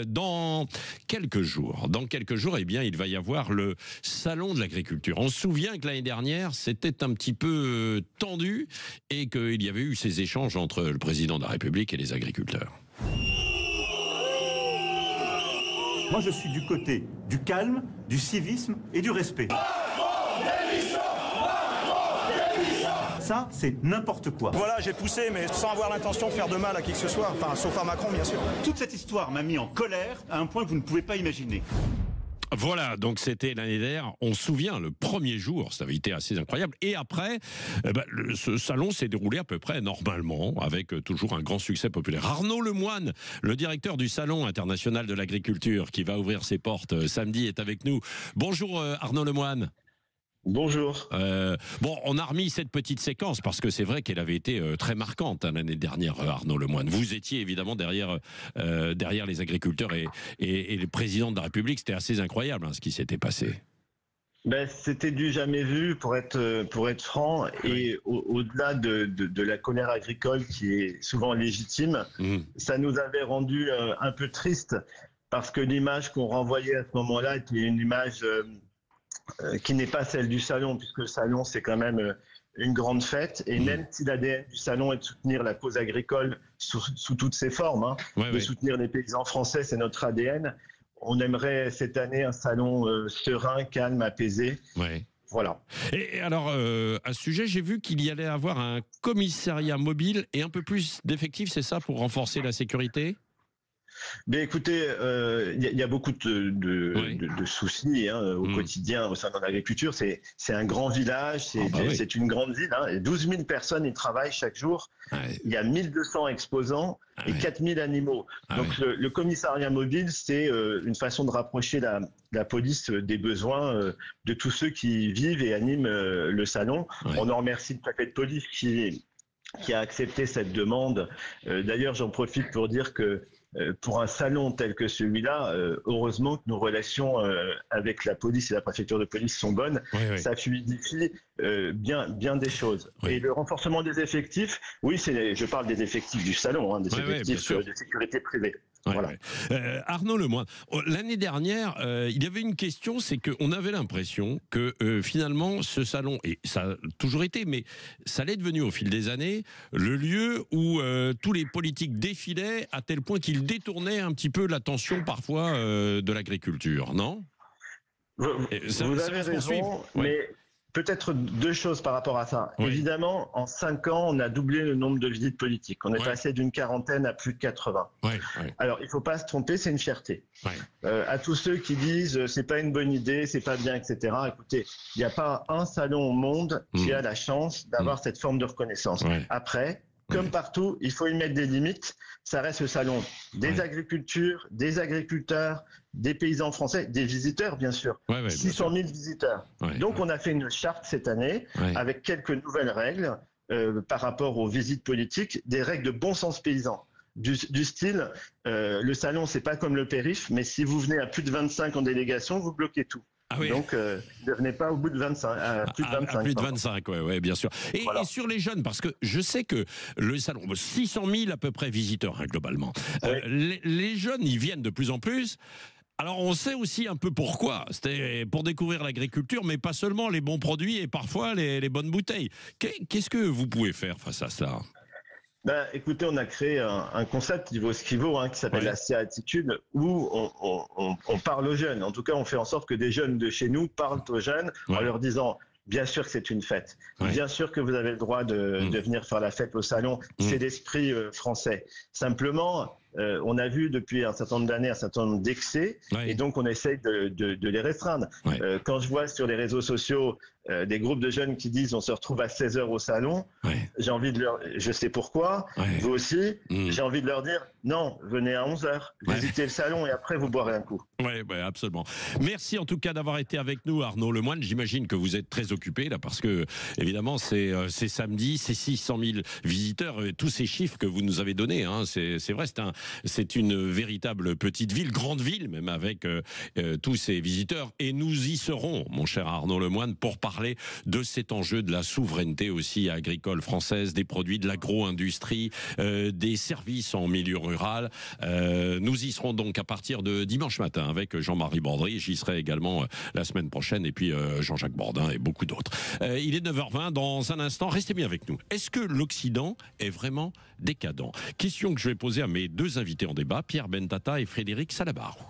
Dans quelques jours, eh bien, il va y avoir le salon de l'agriculture. On se souvient que l'année dernière, c'était un petit peu tendu et qu'il y avait eu ces échanges entre le président de la République et les agriculteurs. Moi, je suis du côté du calme, du civisme et du respect. Ça, c'est n'importe quoi. Voilà, j'ai poussé, mais sans avoir l'intention de faire de mal à qui que ce soit. Enfin, sauf à Macron, bien sûr. Toute cette histoire m'a mis en colère à un point que vous ne pouvez pas imaginer. Voilà, donc c'était l'année dernière. On se souvient, le premier jour, ça avait été assez incroyable. Et après, ce salon s'est déroulé à peu près normalement, avec toujours un grand succès populaire. Arnaud Lemoine, le directeur du Salon international de l'agriculture, qui va ouvrir ses portes samedi, est avec nous. Bonjour Arnaud Lemoine. Bonjour. Bon, on a remis cette petite séquence parce que c'est vrai qu'elle avait été très marquante l'année dernière, Arnaud Lemoine. Vous étiez évidemment derrière les agriculteurs et le président de la République. C'était assez incroyable ce qui s'était passé. Ben, c'était du jamais vu pour être franc, et au-delà de la colère agricole qui est souvent légitime, ça nous avait rendu un peu triste parce que l'image qu'on renvoyait à ce moment-là était une image qui n'est pas celle du salon, puisque le salon c'est quand même une grande fête, et même si l'ADN du salon est de soutenir la cause agricole sous toutes ses formes, soutenir les paysans français, c'est notre ADN. On aimerait cette année un salon serein, calme, apaisé. Ouais. Voilà. Et alors, à ce sujet, j'ai vu qu'il y allait avoir un commissariat mobile et un peu plus d'effectifs, c'est ça, pour renforcer la sécurité ? Mais écoutez, y a beaucoup de soucis au quotidien au sein de l'agriculture. C'est un grand village, c'est une grande ville. 12 000 personnes y travaillent chaque jour. Il y a 1200 exposants et 4000 animaux. Donc le commissariat mobile, c'est une façon de rapprocher la police des besoins de tous ceux qui vivent et animent le salon. On en remercie le préfet de police qui a accepté cette demande. D'ailleurs, j'en profite pour dire que pour un salon tel que celui-là, heureusement que nos relations avec la police et la préfecture de police sont bonnes. Ça fluidifie bien des choses. Et le renforcement des effectifs, je parle des effectifs du salon, des effectifs de sécurité privée. Voilà. Arnaud Lemoine, l'année dernière, il y avait une question, c'est qu'on avait l'impression que finalement ce salon, et ça a toujours été, mais ça l'est devenu au fil des années, le lieu où tous les politiques défilaient à tel point qu'ils détournaient un petit peu l'attention parfois de l'agriculture, non ? Vous avez raison, mais peut-être deux choses par rapport à ça. Évidemment, en 5 ans, on a doublé le nombre de visites politiques. On est passé d'une quarantaine à plus de 80. Alors, il ne faut pas se tromper, c'est une fierté. À tous ceux qui disent c'est pas une bonne idée, c'est pas bien, etc. Écoutez, il n'y a pas un salon au monde qui a la chance d'avoir cette forme de reconnaissance. Après, comme partout, il faut y mettre des limites. Ça reste le salon des agricultures, des agriculteurs, des paysans français, des visiteurs, bien sûr. 600 000 visiteurs. Donc, on a fait une charte cette année avec quelques nouvelles règles par rapport aux visites politiques, des règles de bon sens paysan. Du style, le salon, c'est pas comme le périph', mais si vous venez à plus de 25 en délégation, vous bloquez tout. Donc, ne venez pas au bout de 25, plus de 25. Plus de 25, bien sûr. Et sur les jeunes, parce que je sais que le salon, 600 000 à peu près visiteurs, globalement. Les jeunes, ils viennent de plus en plus. Alors, on sait aussi un peu pourquoi. C'était pour découvrir l'agriculture, mais pas seulement les bons produits et parfois les bonnes bouteilles. Qu'est-ce que vous pouvez faire face à cela ? Écoutez, on a créé un concept qui vaut ce qu'il vaut, qui s'appelle la C-attitude, où on parle aux jeunes. En tout cas, on fait en sorte que des jeunes de chez nous parlent aux jeunes en leur disant bien sûr que c'est une fête, bien sûr que vous avez le droit de venir faire la fête au salon, c'est l'esprit français. Simplement, on a vu depuis un certain nombre d'années un certain nombre d'excès, et donc on essaye de les restreindre. Quand je vois sur les réseaux sociaux des groupes de jeunes qui disent on se retrouve à 16h au salon, j'ai envie de leur... Je sais pourquoi, vous aussi, j'ai envie de leur dire non, venez à 11h, visitez le salon et après vous boirez un coup. Absolument. Merci en tout cas d'avoir été avec nous, Arnaud Lemoine. J'imagine que vous êtes très occupé là parce que évidemment c'est samedi, c'est 600 000 visiteurs, tous ces chiffres que vous nous avez donnés, c'est vrai, c'est une véritable petite ville, grande ville même avec tous ces visiteurs, et nous y serons, mon cher Arnaud Lemoine, pour parler parler de cet enjeu de la souveraineté aussi agricole française, des produits de l'agro-industrie, des services en milieu rural. Nous y serons donc à partir de dimanche matin avec Jean-Marie Bordry. J'y serai également la semaine prochaine, et puis Jean-Jacques Bourdin et beaucoup d'autres. Il est 9h20, dans un instant, restez bien avec nous. Est-ce que l'Occident est vraiment décadent? Question que je vais poser à mes deux invités en débat, Pierre Bentata et Frédéric Salabarro.